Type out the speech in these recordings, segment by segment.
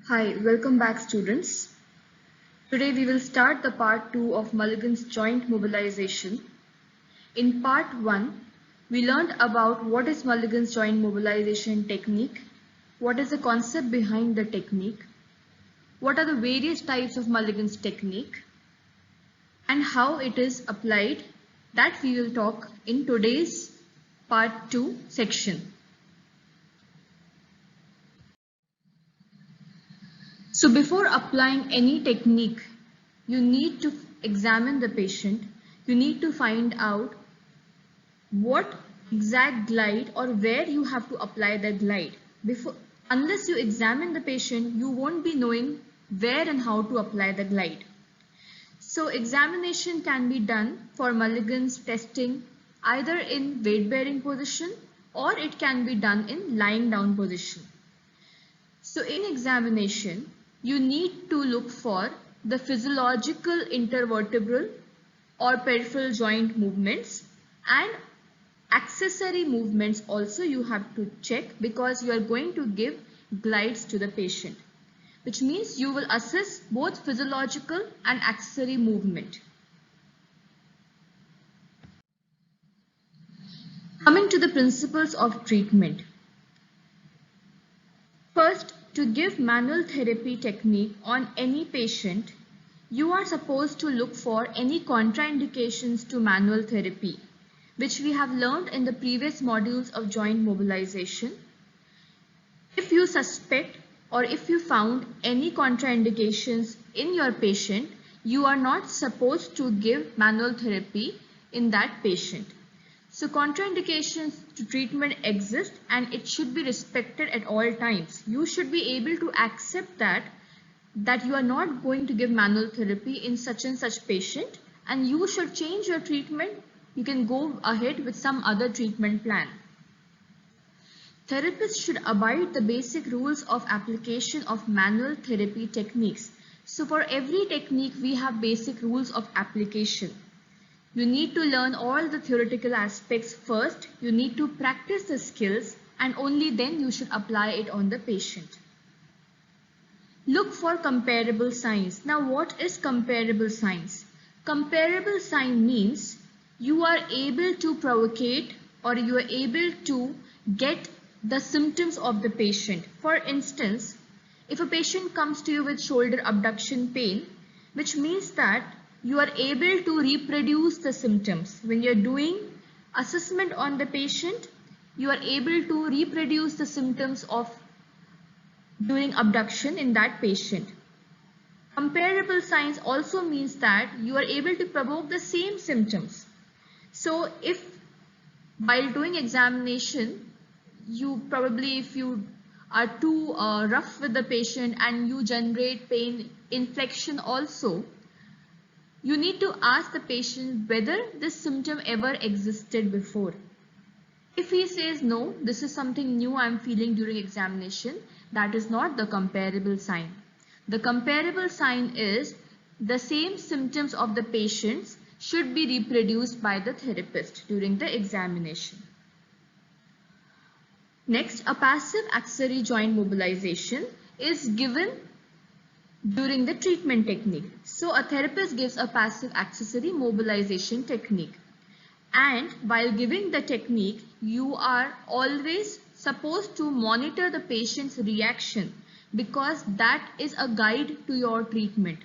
Hi, welcome back students. Today we will start the part 2 of Mulligan's joint mobilization. In part 1, we learned about what is Mulligan's joint mobilization technique, what is the concept behind the technique, what are the various types of Mulligan's technique, and how it is applied. That we will talk in today's part 2 section. So before applying any technique, you need to examine the patient. You need to find out what exact glide or where you have to apply the glide. Unless you examine the patient, you won't be knowing where and how to apply the glide. So examination can be done for Mulligan's testing either in weight bearing position or it can be done in lying down position. So in examination, you need to look for the physiological intervertebral or peripheral joint movements, and accessory movements also you have to check because you are going to give glides to the patient, which means you will assess both physiological and accessory movement. Coming to the principles of treatment. First, to give manual therapy technique on any patient, you are supposed to look for any contraindications to manual therapy, which we have learned in the previous modules of joint mobilization. If you suspect or if you found any contraindications in your patient, you are not supposed to give manual therapy in that patient. So contraindications to treatment exist and it should be respected at all times. You should be able to accept that you are not going to give manual therapy in such and such patient and you should change your treatment. You can go ahead with some other treatment plan. Therapists should abide the basic rules of application of manual therapy techniques. So for every technique we have basic rules of application. You need to learn all the theoretical aspects first. You need to practice the skills and only then you should apply it on the patient. Look for comparable signs. Now what is comparable signs? Comparable sign means you are able to provocate or you are able to get the symptoms of the patient. For instance, if a patient comes to you with shoulder abduction pain, which means that you are able to reproduce the symptoms. When you are doing assessment on the patient, you are able to reproduce the symptoms of during abduction in that patient. Comparable signs also means that you are able to provoke the same symptoms. So if while doing examination, if you are too rough with the patient and you generate pain inflection also, you need to ask the patient whether this symptom ever existed before. If he says no, this is something new I am feeling during examination, that is not the comparable sign. The comparable sign is the same symptoms of the patients should be reproduced by the therapist during the examination. Next, a passive accessory joint mobilization is given during the treatment technique. So a therapist gives a passive accessory mobilization technique. And while giving the technique, you are always supposed to monitor the patient's reaction because that is a guide to your treatment.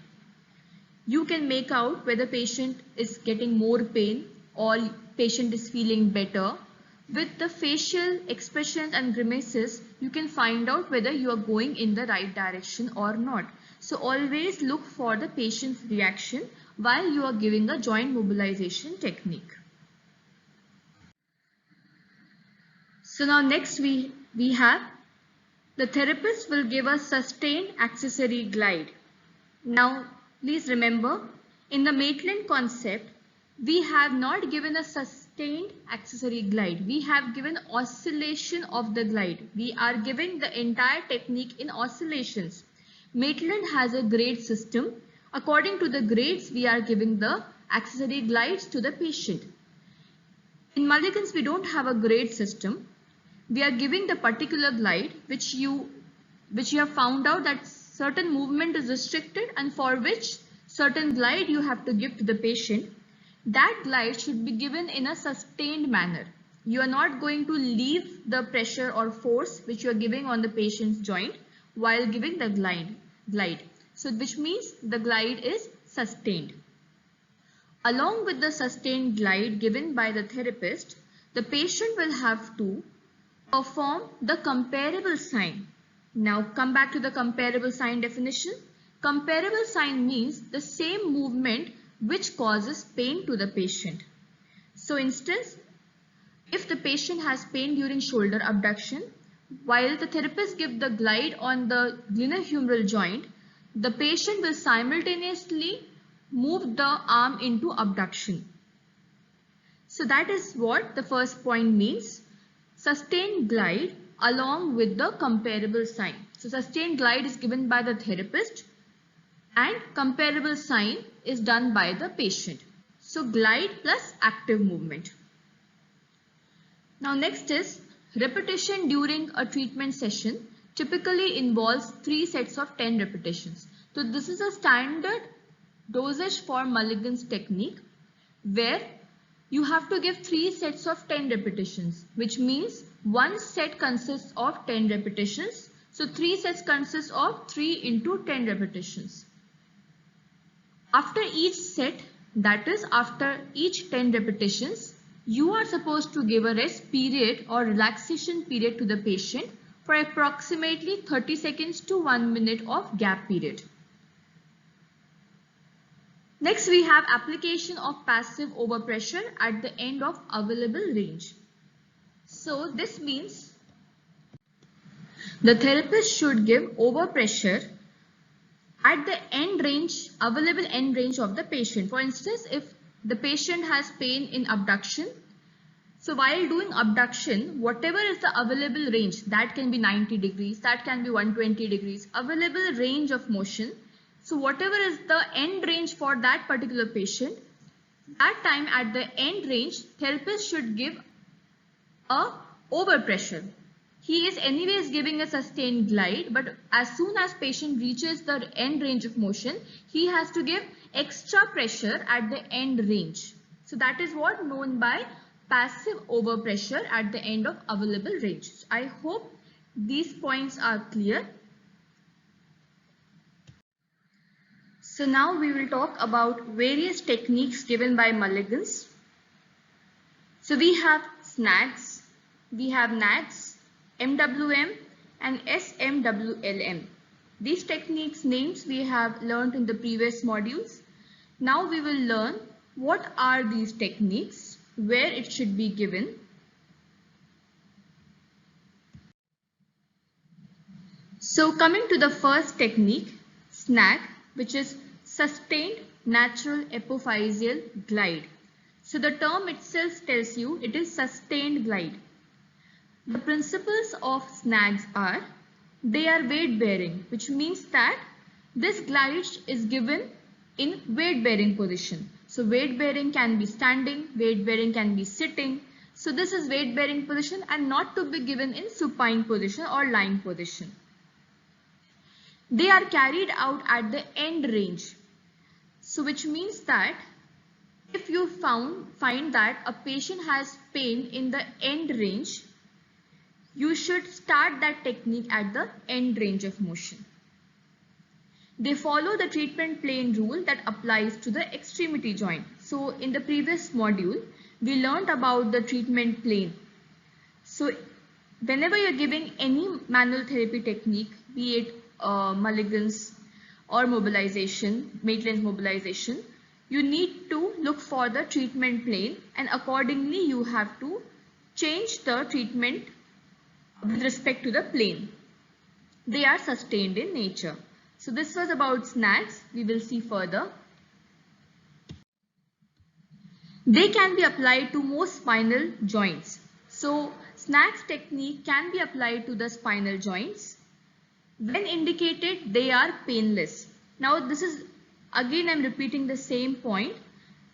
You can make out whether patient is getting more pain or patient is feeling better. With the facial expressions and grimaces, you can find out whether you are going in the right direction or not. So always look for the patient's reaction while you are giving a joint mobilization technique. So now next we have the therapist will give a sustained accessory glide. Now please remember, in the Maitland concept, we have not given a sustained accessory glide. We have given oscillation of the glide. We are giving the entire technique in oscillations. Maitland has a grade system. According to the grades, we are giving the accessory glides to the patient. In Mulligan's, we don't have a grade system. We are giving the particular glide which you have found out that certain movement is restricted and for which certain glide you have to give to the patient, that glide should be given in a sustained manner. You are not going to leave the pressure or force which you are giving on the patient's joint while giving the glide. So which means the glide is sustained. Along with the sustained glide given by the therapist, the patient will have to perform the comparable sign. Now come back to the comparable sign definition. Comparable sign means the same movement which causes pain to the patient. So instance, if the patient has pain during shoulder abduction, while the therapist gives the glide on the glenohumeral joint, the patient will simultaneously move the arm into abduction. So that is what the first point means. Sustained glide along with the comparable sign. So sustained glide is given by the therapist and comparable sign is done by the patient. So glide plus active movement. Now next is repetition during a treatment session typically involves 3 sets of 10 repetitions. So this is a standard dosage for Mulligan's technique where you have to give 3 sets of 10 repetitions, which means one set consists of 10 repetitions. So 3 sets consist of 3 into 10 repetitions. After each set, that is after each 10 repetitions, you are supposed to give a rest period or relaxation period to the patient for approximately 30 seconds to 1 minute of gap period. Next, we have application of passive overpressure at the end of available range. So this means the therapist should give overpressure at the end range, available end range of the patient. For instance, if the patient has pain in abduction, so while doing abduction, whatever is the available range, that can be 90 degrees, that can be 120 degrees, available range of motion. So whatever is the end range for that particular patient, that time at the end range, therapist should give a overpressure. He is anyways giving a sustained glide, but as soon as patient reaches the end range of motion, he has to give extra pressure at the end range. So that is what known by passive overpressure at the end of available range. I hope these points are clear. So now we will talk about various techniques given by Mulligan's. So we have SNAGS, we have NAGS, MWM and SMWLM. These techniques names we have learned in the previous modules. Now we will learn what are these techniques, where it should be given. So coming to the first technique, SNAG, which is sustained natural epiphyseal glide. So the term itself tells you it is sustained glide. The principles of SNAGs are, they are weight bearing, which means that this glide is given in weight bearing position. So weight bearing can be standing, weight bearing can be sitting. So this is weight bearing position and not to be given in supine position or lying position. They are carried out at the end range. So which means that if you find that a patient has pain in the end range, you should start that technique at the end range of motion. They follow the treatment plane rule that applies to the extremity joint. So in the previous module, we learned about the treatment plane. So whenever you're giving any manual therapy technique, be it Mulligan's or mobilization, Maitland's mobilization, you need to look for the treatment plane and accordingly you have to change the treatment with respect to the plane. They are sustained in nature. So this was about SNAGs. We will see further. They can be applied to most spinal joints. So SNAGs technique can be applied to the spinal joints. When indicated, they are painless. Now this is again I'm repeating the same point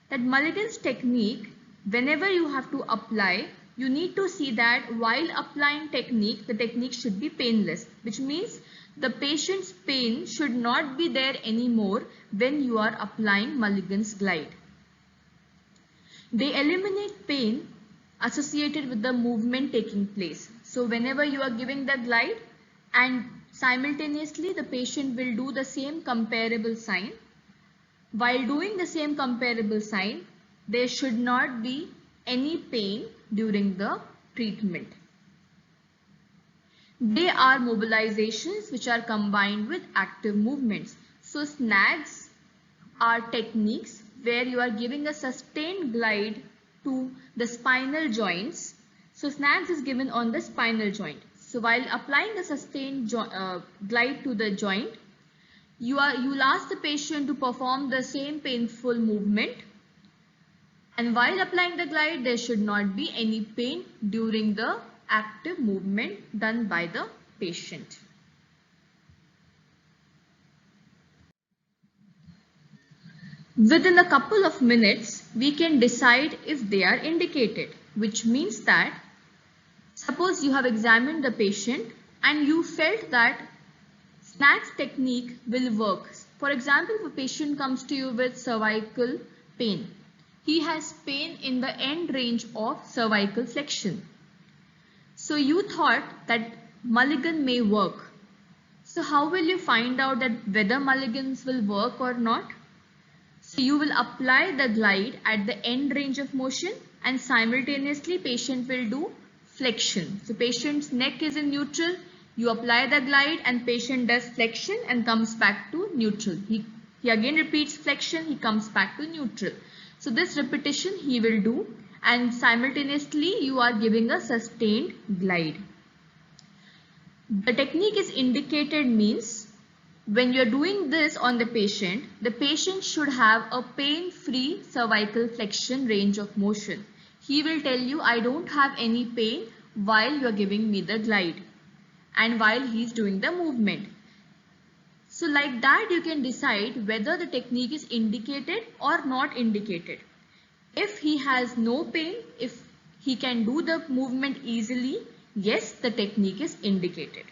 that Mulligan's technique, whenever you have to apply, you need to see that while applying technique, the technique should be painless, which means the patient's pain should not be there anymore when you are applying Mulligan's glide. They eliminate pain associated with the movement taking place. So whenever you are giving the glide and simultaneously the patient will do the same comparable sign. While doing the same comparable sign, there should not be any pain during the treatment. They are mobilizations which are combined with active movements. So snags are techniques where you are giving a sustained glide to the spinal joints. So snags is given on the spinal joint. So while applying a sustained glide to the joint, you'll ask the patient to perform the same painful movement, and while applying the glide there should not be any pain during the active movement done by the patient. Within a couple of minutes we can decide if they are indicated, which means that suppose you have examined the patient and you felt that snags technique will work. For example, if a patient comes to you with cervical pain, he has pain in the end range of cervical flexion. So you thought that Mulligan may work. So how will you find out that whether Mulligan's will work or not? So you will apply the glide at the end range of motion and simultaneously patient will do flexion. So patient's neck is in neutral. You apply the glide and patient does flexion and comes back to neutral. He again repeats flexion, he comes back to neutral. So this repetition he will do and simultaneously you are giving a sustained glide. The technique is indicated means when you are doing this on the patient should have a pain-free cervical flexion range of motion. He will tell you, I don't have any pain while you are giving me the glide and while he is doing the movement. So like that you can decide whether the technique is indicated or not indicated. If he has no pain, if he can do the movement easily, yes, the technique is indicated.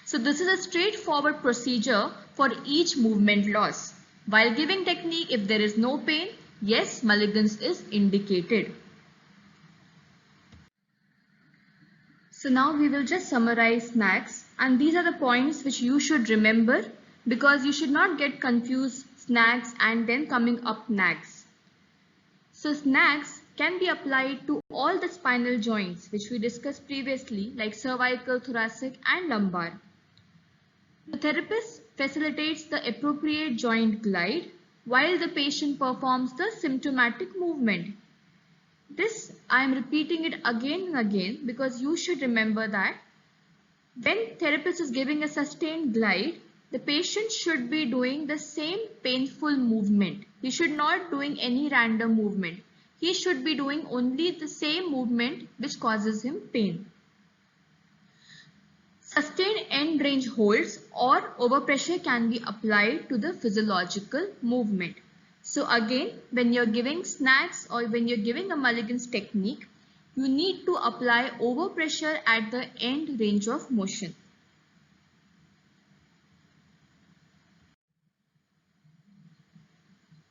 So this is a straightforward procedure for each movement loss. While giving technique, if there is no pain, yes, Mulligan's is indicated. So now we will just summarize snags, and these are the points which you should remember because you should not get confused snags and then coming up nags. So snags can be applied to all the spinal joints which we discussed previously like cervical, thoracic and lumbar. The therapist facilitates the appropriate joint glide while the patient performs the symptomatic movement. This I am repeating it again and again because you should remember that when therapist is giving a sustained glide, the patient should be doing the same painful movement. He should not doing any random movement. He should be doing only the same movement which causes him pain. Sustained end range holds or overpressure can be applied to the physiological movement. So again, when you're giving snags or when you're giving a Mulligan's technique, you need to apply overpressure at the end range of motion.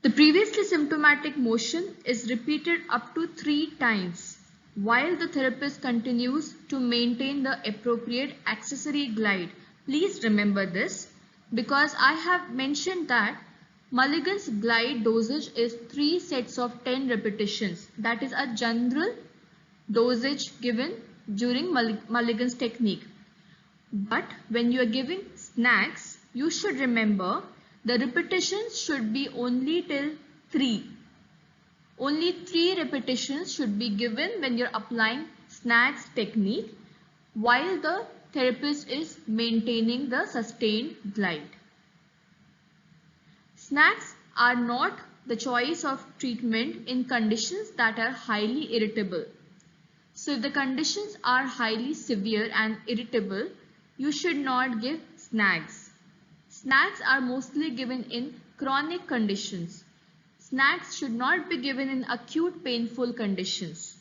The previously symptomatic motion is repeated up to 3 times while the therapist continues to maintain the appropriate accessory glide. Please remember this because I have mentioned that Mulligan's glide dosage is 3 sets of 10 repetitions. That is a general dosage given during Mulligan's technique. But when you are giving snags, you should remember the repetitions should be only till 3. Only 3 repetitions should be given when you're applying snags technique while the therapist is maintaining the sustained glide. Snags are not the choice of treatment in conditions that are highly irritable. So if the conditions are highly severe and irritable, you should not give snags. Snags are mostly given in chronic conditions. Snags should not be given in acute painful conditions.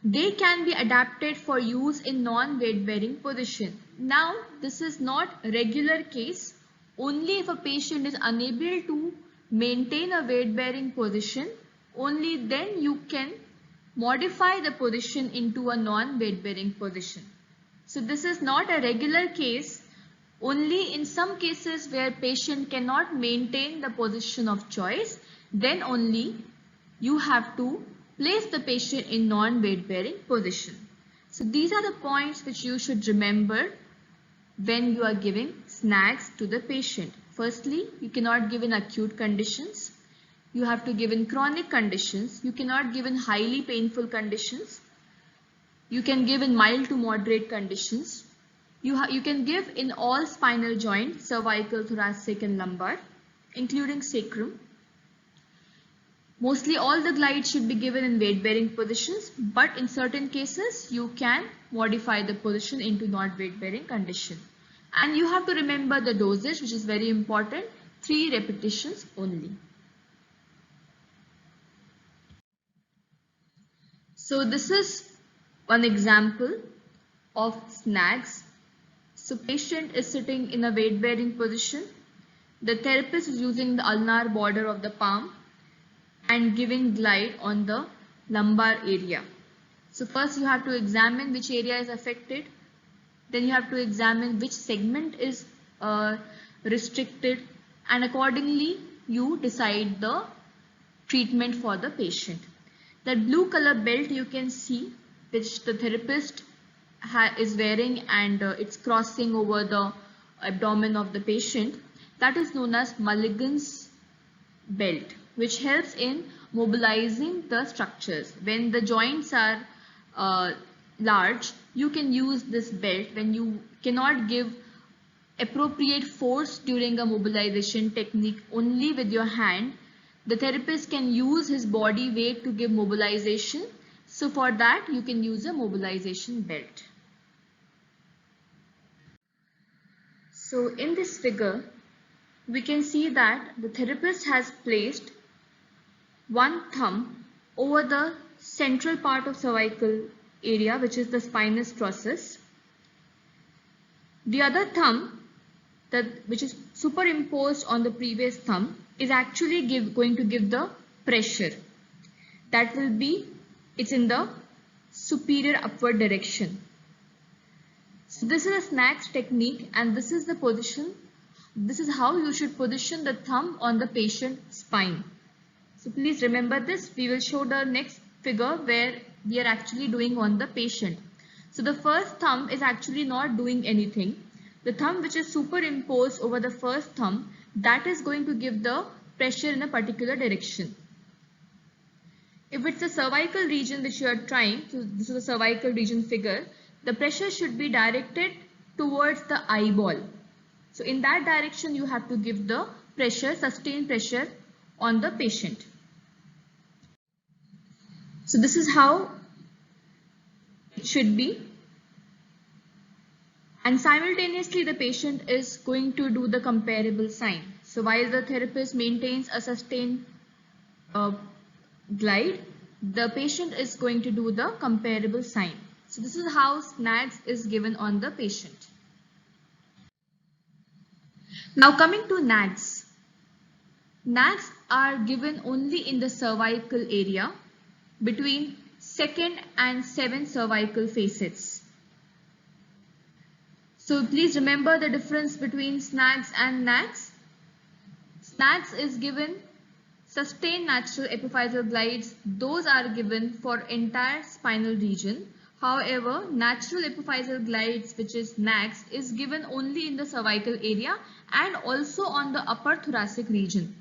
They can be adapted for use in non-weight bearing position. Now, this is not a regular case. Only if a patient is unable to maintain a weight bearing position, only then you can modify the position into a non-weight bearing position. So this is not a regular case. Only in some cases where patient cannot maintain the position of choice, then only you have to place the patient in non-weight bearing position. So these are the points which you should remember when you are giving snacks to the patient. Firstly, you cannot give in acute conditions. You have to give in chronic conditions. You cannot give in highly painful conditions. You can give in mild to moderate conditions. You can give in all spinal joints, cervical, thoracic and lumbar, including sacrum. Mostly all the glides should be given in weight bearing positions, but in certain cases you can modify the position into not weight bearing condition. And you have to remember the dosage, which is very important, 3 repetitions only. So this is one example of snacks. So patient is sitting in a weight bearing position. The therapist is using the ulnar border of the palm and giving glide on the lumbar area. So first you have to examine which area is affected. Then you have to examine which segment is restricted, and accordingly you decide the treatment for the patient. That blue color belt you can see, which the therapist is wearing, and it's crossing over the abdomen of the patient, that is known as Mulligan's belt, which helps in mobilizing the structures. When the joints are large, you can use this belt. When you cannot give appropriate force during a mobilization technique only with your hand, the therapist can use his body weight to give mobilization. So for that you can use a mobilization belt. So in this figure we can see that the therapist has placed one thumb over the central part of cervical area, which is the spinous process. The other thumb, which is superimposed on the previous thumb, is actually going to give the pressure. That will be, it's in the superior upward direction. So this is a snacks technique, and this is the position. This is how you should position the thumb on the patient's spine. So please remember this. We will show the next figure where we are actually doing on the patient. So the first thumb is actually not doing anything. The thumb which is superimposed over the first thumb, that is going to give the pressure in a particular direction. If it's a cervical region which you are trying, so this is a cervical region figure, the pressure should be directed towards the eyeball. So in that direction you have to give the pressure, sustained pressure on the patient. So this is how it should be. And simultaneously the patient is going to do the comparable sign. So while the therapist maintains a sustained glide, the patient is going to do the comparable sign. So this is how snacks is given on the patient. Now coming to nags. Nags are given only in the cervical area between 2nd and 7th cervical facets. So please remember the difference between snags and nags. Snags is given sustained natural epiphyseal glides. Those are given for entire spinal region. However, natural epiphyseal glides, which is nags, is given only in the cervical area and also on the upper thoracic region.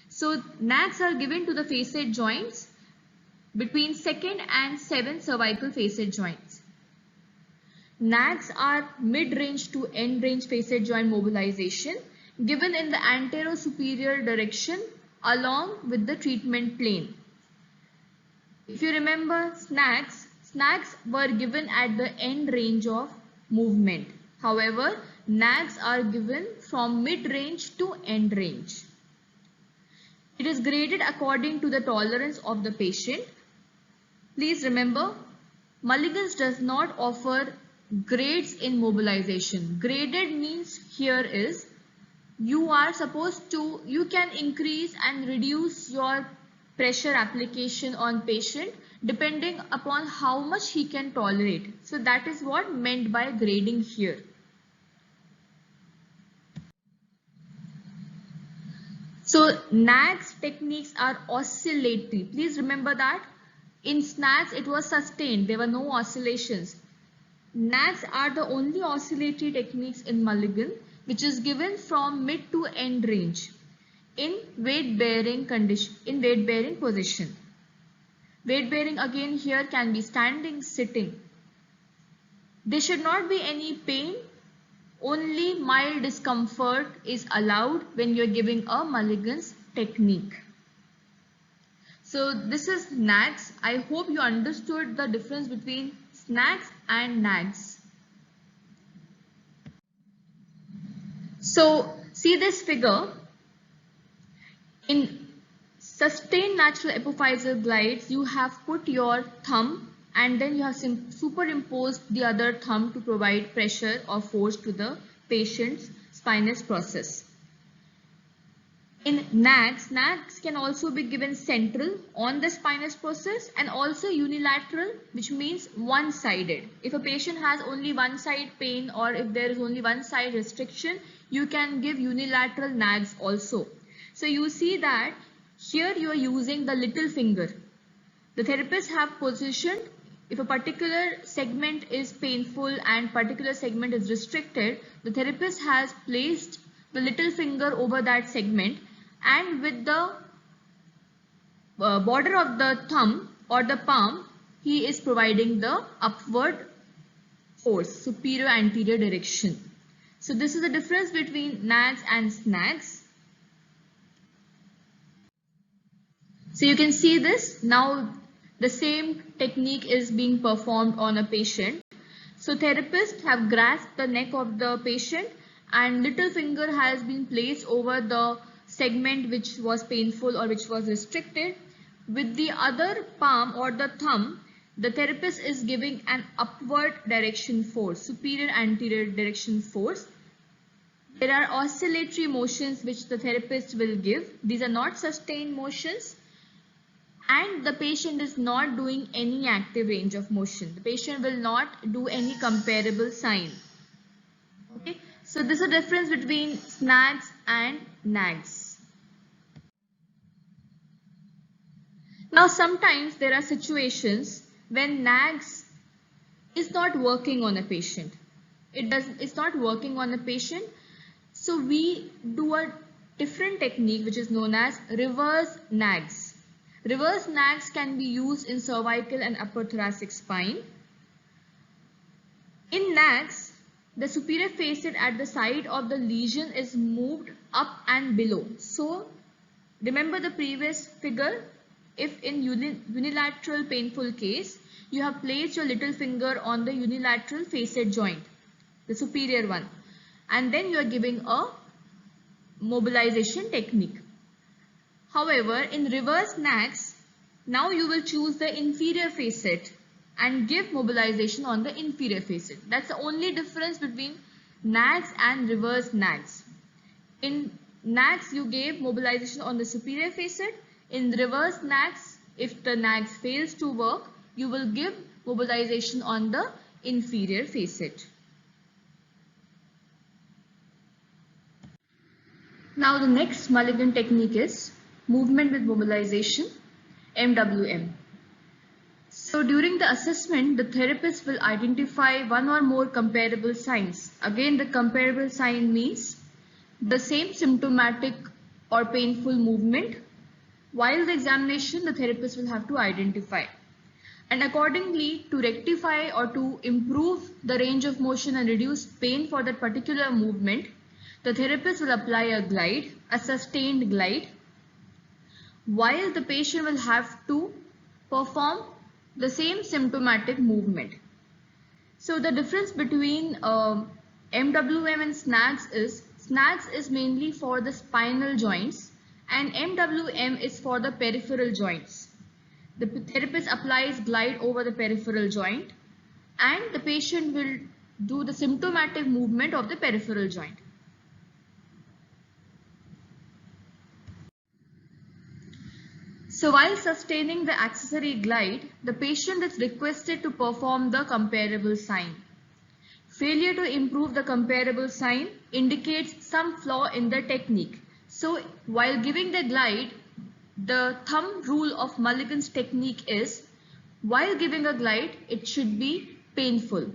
So nags are given to the facet joints between 2nd and 7th cervical facet joints. Nags are mid-range to end-range facet joint mobilization given in the antero-superior direction along with the treatment plane. If you remember snags were given at the end range of movement. However, nags are given from mid-range to end range. It is graded according to the tolerance of the patient. Please remember, Mulligan's does not offer grades in mobilization. Graded means here is you are supposed to, you can increase and reduce your pressure application on patient depending upon how much he can tolerate. So that is what meant by grading here. So Nag's techniques are oscillatory. Please remember that. In Snag's it was sustained. There were no oscillations. Nags are the only oscillatory techniques in Mulligan, which is given from mid to end range in weight bearing condition, in weight bearing position. Weight bearing again here can be standing, sitting. There should not be any pain. Only mild discomfort is allowed when you're giving a Mulligan's technique. So this is Nags. I hope you understood the difference between Snags and Nags. So see this figure. In sustained natural apophyseal glides, you have put your thumb and then you have superimposed the other thumb to provide pressure or force to the patient's spinous process. In Nags can also be given central on the spinous process and also unilateral, which means one-sided. If a patient has only one side pain or if there is only one side restriction, you can give unilateral Nags also. So you see that here you are using the little finger. The therapists have positioned, if a particular segment is painful and particular segment is restricted, the therapist has placed the little finger over that segment, and with the border of the thumb or the palm, he is providing the upward force, superior anterior direction. So this is the difference between Nags and Snags. So you can see this. Now the same technique is being performed on a patient. So therapists have grasped the neck of the patient and little finger has been placed over the segment which was painful or which was restricted. With the other palm or the thumb, the therapist is giving an upward direction force, superior anterior direction force. There are oscillatory motions which the therapist will give. These are not sustained motions. And the patient is not doing any active range of motion. The patient will not do any comparable sign. Okay. So this is the difference between Snags and Nags. Now sometimes there are situations when Nags is not working on a patient. It's not working on a patient. So we do a different technique which is known as reverse Nags. Reverse Nags can be used in cervical and upper thoracic spine. In Nags, the superior facet at the side of the lesion is moved up and below. So remember the previous figure. If in unilateral painful case, you have placed your little finger on the unilateral facet joint, the superior one, and then you are giving a mobilization technique. However, in reverse Nags, now you will choose the inferior facet and give mobilization on the inferior facet. That's the only difference between Nags and reverse Nags. In Nags, you gave mobilization on the superior facet. In reverse Nags, if the Nags fails to work, you will give mobilization on the inferior facet. Now the next Mulligan technique is movement with mobilization, MWM. So during the assessment, the therapist will identify one or more comparable signs. Again, the comparable sign means the same symptomatic or painful movement. While the examination, the therapist will have to identify. And accordingly, to rectify or to improve the range of motion and reduce pain for that particular movement, the therapist will apply a glide, a sustained glide, while the patient will have to perform the same symptomatic movement. So the difference between MWM and Snags is mainly for the spinal joints and MWM is for the peripheral joints. The therapist applies glide over the peripheral joint and the patient will do the symptomatic movement of the peripheral joint. So while sustaining the accessory glide, the patient is requested to perform the comparable sign. Failure to improve the comparable sign indicates some flaw in the technique. So while giving the glide, the thumb rule of Mulligan's technique is, while giving a glide, it should be painful.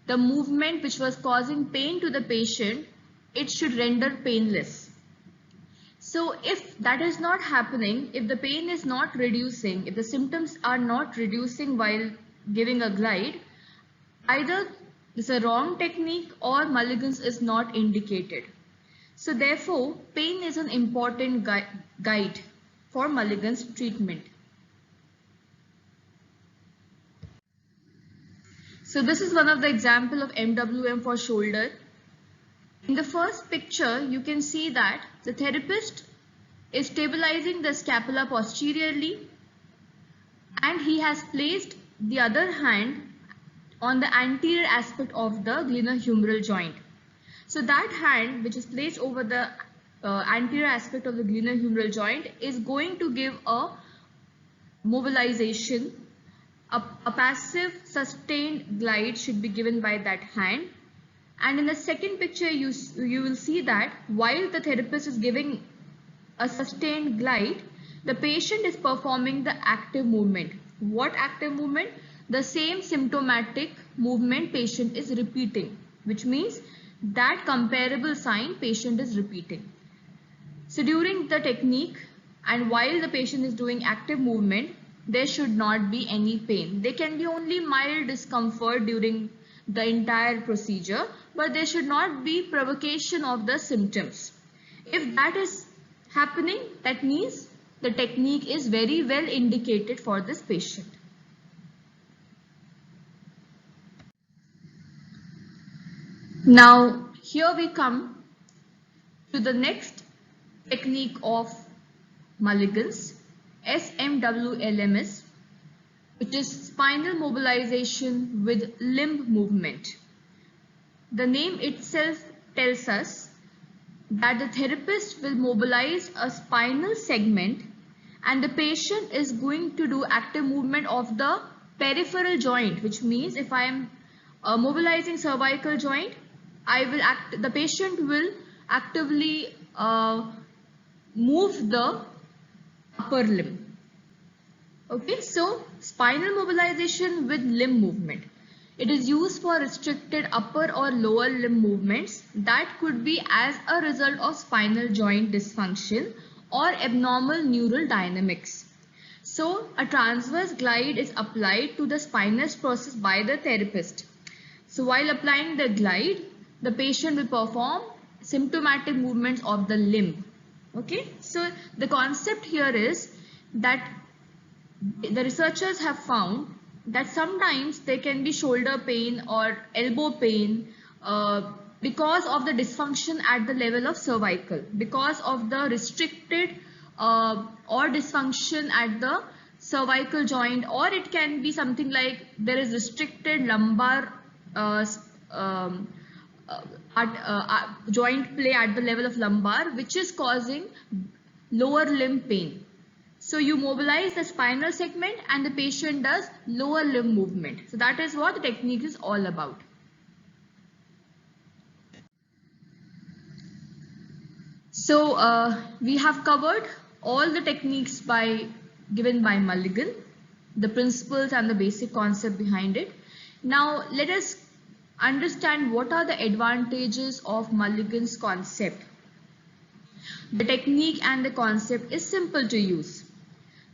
The movement which was causing pain to the patient, it should render painless. So if that is not happening, if the pain is not reducing, if the symptoms are not reducing while giving a glide, either it's a wrong technique or Mulligan's is not indicated. So therefore, pain is an important guide for Mulligan's treatment. So this is one of the example of MWM for shoulder. In the first picture, you can see that the therapist is stabilizing the scapula posteriorly and he has placed the other hand on the anterior aspect of the glenohumeral joint. So that hand which is placed over the anterior aspect of the glenohumeral joint is going to give a mobilization. A passive sustained glide should be given by that hand. And in the second picture, you will see that while the therapist is giving a sustained glide, the patient is performing the active movement. What active movement? The same symptomatic movement patient is repeating, which means that comparable sign patient is repeating. So during the technique and while the patient is doing active movement, there should not be any pain. There can be only mild discomfort during the entire procedure, but there should not be provocation of the symptoms. If that is happening, that means the technique is very well indicated for this patient. Now here we come to the next technique of Mulligan's, SMWLMS, which is spinal mobilization with limb movement. The name itself tells us that the therapist will mobilize a spinal segment and the patient is going to do active movement of the peripheral joint, which means if I am mobilizing cervical joint, the patient will actively move the upper limb. Okay, so spinal mobilization with limb movement. It is used for restricted upper or lower limb movements that could be as a result of spinal joint dysfunction or abnormal neural dynamics. So a transverse glide is applied to the spinous process by the therapist. So while applying the glide, the patient will perform symptomatic movements of the limb. Okay, so the concept here is that the researchers have found that sometimes there can be shoulder pain or elbow pain because of the dysfunction at the level of cervical, because of the restricted or dysfunction at the cervical joint, or it can be something like there is restricted lumbar joint play at the level of lumbar, which is causing lower limb pain. So you mobilize the spinal segment and the patient does lower limb movement. So that is what the technique is all about. So we have covered all the techniques given by Mulligan, the principles and the basic concept behind it. Now let us understand what are the advantages of Mulligan's concept. The technique and the concept is simple to use.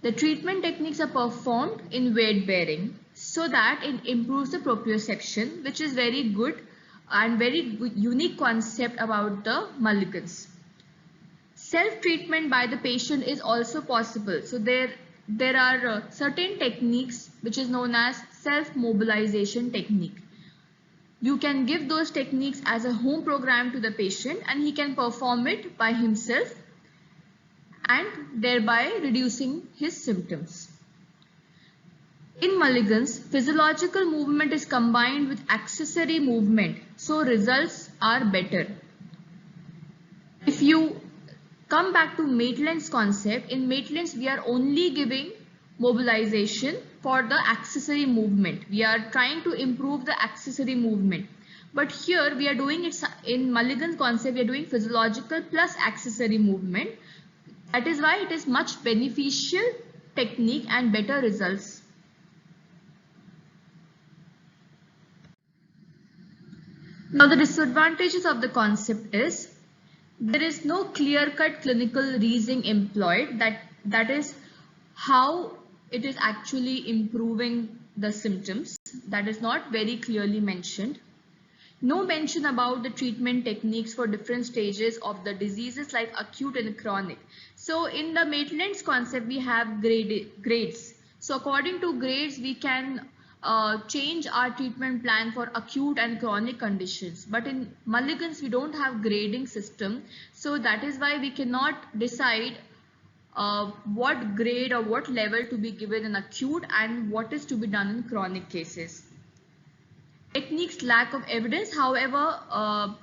The treatment techniques are performed in weight bearing so that it improves the proprioception, which is very good and very good, unique concept about the Mulligan's. Self-treatment by the patient is also possible. So there are certain techniques which is known as self-mobilization technique. You can give those techniques as a home program to the patient and he can perform it by himself and thereby reducing his symptoms. In Mulligan's, physiological movement is combined with accessory movement, so results are better. If you come back to Maitland's concept, in Maitland's we are only giving mobilization for the accessory movement. We are trying to improve the accessory movement. But here we are doing it in Mulligan's concept, we are doing physiological plus accessory movement. That is why it is much beneficial technique and better results. Now the disadvantages of the concept is there is no clear-cut clinical reasoning employed, that is how it is actually improving the symptoms. That is not very clearly mentioned. No mention about the treatment techniques for different stages of the diseases like acute and chronic. So in the Maitland's concept we have grades. So according to grades we can change our treatment plan for acute and chronic conditions. But in Mulligan's we don't have grading system. So that is why we cannot decide what grade or what level to be given in acute and what is to be done in chronic cases. Techniques lack of evidence. However,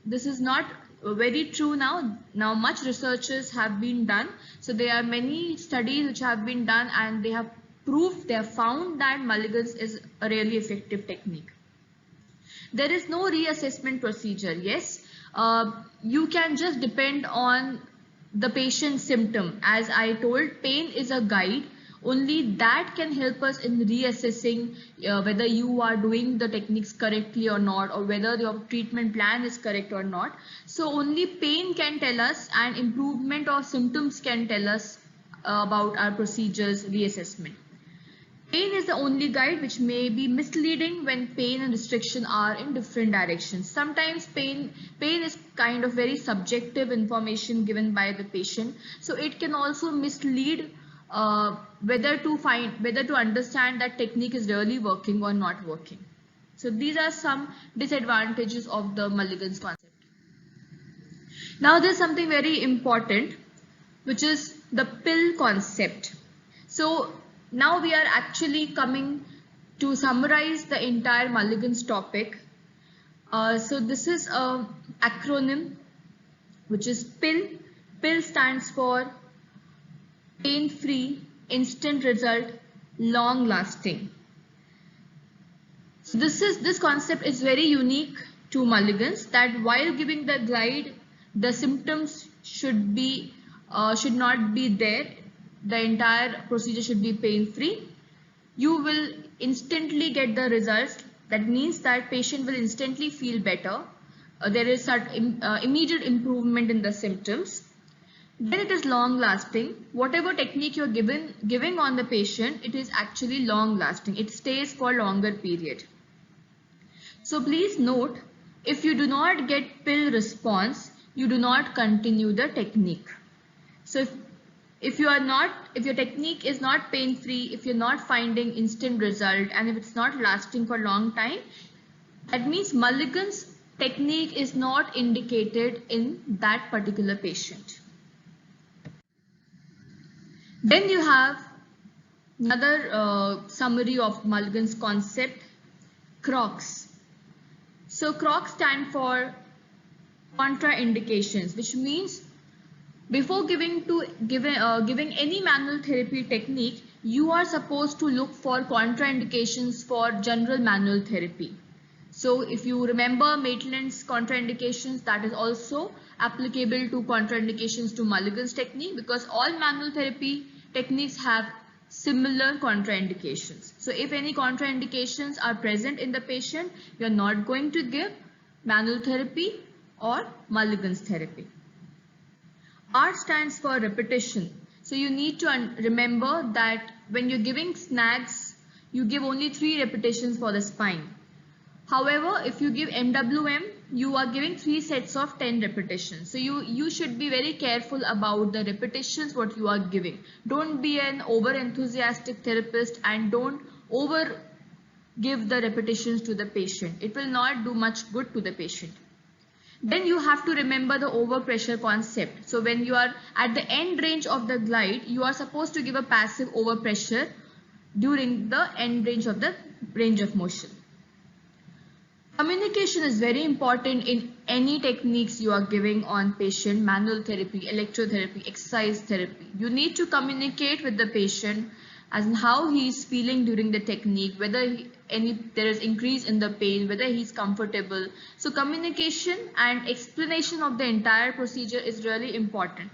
this is not very true now. Now much researches have been done. So there are many studies which have been done and they have proved, they have found that Mulligan's is a really effective technique. There is no reassessment procedure. Yes, you can just depend on the patient's symptom. As I told, pain is a guide. Only that can help us in reassessing whether you are doing the techniques correctly or not, or whether your treatment plan is correct or not. So only pain can tell us and improvement of symptoms can tell us about our procedures reassessment. Pain is the only guide which may be misleading when pain and restriction are in different directions. Sometimes pain is kind of very subjective information given by the patient. So it can also mislead whether to understand that technique is really working or not working. So these are some disadvantages of the Mulligan's concept. Now there's something very important, which is the pill concept. So now we are actually coming to summarize the entire Mulligan's topic. So this is an acronym which is PILL. PILL stands for pain-free, instant result, long-lasting. So this concept is very unique to Mulligan's, that while giving the guide, the symptoms should not be there. The entire procedure should be pain-free. You will instantly get the results. That means that patient will instantly feel better. There is immediate improvement in the symptoms. Then it is long-lasting. Whatever technique you're giving on the patient, it is actually long-lasting. It stays for longer period. So please note, if you do not get pill response, you do not continue the technique. So if your technique is not pain-free, if you're not finding instant result, and if it's not lasting for a long time, that means Mulligan's technique is not indicated in that particular patient. Then you have another summary of Mulligan's concept, CROCS. So CROCS stand for contraindications, which means before giving any manual therapy technique, you are supposed to look for contraindications for general manual therapy. So if you remember Maitland's contraindications, that is also applicable to contraindications to Mulligan's technique, because all manual therapy techniques have similar contraindications. So if any contraindications are present in the patient, you are not going to give manual therapy or Mulligan's therapy. R stands for repetition. So you need to remember that when you're giving snags, you give only 3 repetitions for the spine. However, if you give MWM, you are giving 3 sets of 10 repetitions. So you should be very careful about the repetitions what you are giving. Don't be an over enthusiastic therapist and don't over give the repetitions to the patient. It will not do much good to the patient. Then you have to remember the overpressure concept. So when you are at the end range of the glide, you are supposed to give a passive overpressure during the end range of the range of motion. Communication is very important in any techniques you are giving on patient, manual therapy, electrotherapy, exercise therapy. You need to communicate with the patient as in how he is feeling during the technique, whether there is increase in the pain, whether he is comfortable. So communication and explanation of the entire procedure is really important.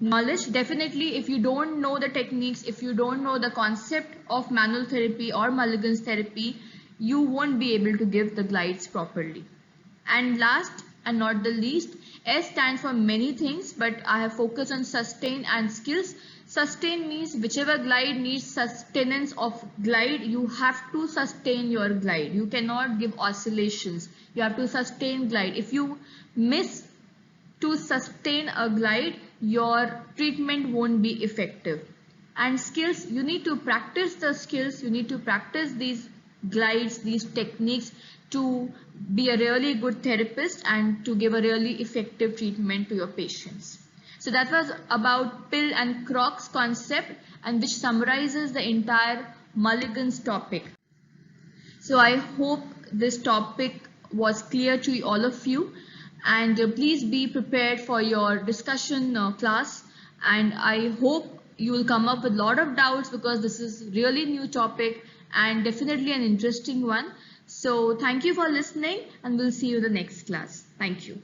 Knowledge, definitely, if you don't know the techniques, if you don't know the concept of manual therapy or Mulligan's therapy, you won't be able to give the glides properly. And last and not the least, S stands for many things, but I have focused on sustain and skills. Sustain means whichever glide needs sustenance of glide, you have to sustain your glide. You cannot give oscillations. You have to sustain glide. If you miss to sustain a glide, your treatment won't be effective. And skills, you need to practice the skills, you need to practice these glides, these techniques to be a really good therapist and to give a really effective treatment to your patients. So that was about Pill and Croc's concept, and which summarizes the entire Mulligan's topic. So I hope this topic was clear to all of you, and please be prepared for your discussion class, and I hope you will come up with a lot of doubts because this is really new topic and definitely an interesting one. So thank you for listening, and we'll see you in the next class. Thank you.